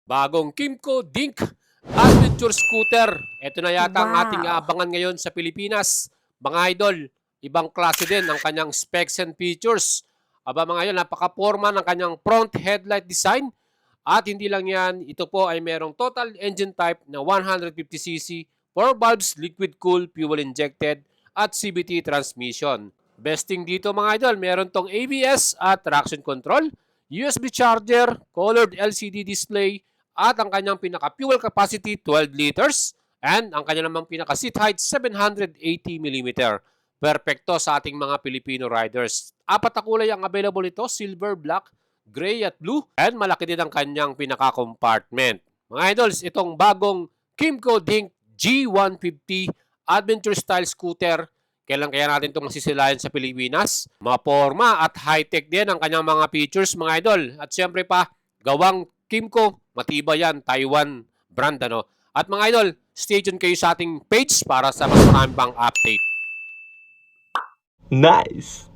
Bagong Kimco Dink Adventure Scooter. Ito na yata ang ating Wow! aabangan ngayon sa Pilipinas. Mga idol, ibang klase din ang kanyang specs and features. Aba mga idol, napaka-forma ng kanyang front headlight design. At hindi lang yan, ito po ay merong total engine type na 150cc, 4 valves, liquid cool, fuel injected, at CVT transmission. Besting dito mga idol, meron tong ABS at traction control, USB charger, colored LCD display, at ang kanyang pinaka-fuel capacity 12 liters and ang kanyang namang pinaka-seat height 780mm. Perfecto sa ating mga Filipino riders. Apat na kulay ang available nito, silver, black, gray at blue, and malaki din ang kanyang pinaka-compartment. Mga idols, itong bagong Kimco Dink G150 Adventure Style Scooter, kailan kaya natin itong masisilayan sa Pilipinas? Maporma at high-tech din ang kanyang mga features, mga idol. At syempre pa, gawang Kimco, matibay yan, Taiwan brand ano. At mga idol, stay tuned kayo sa ating page para sa mas maraming pang update. Nice!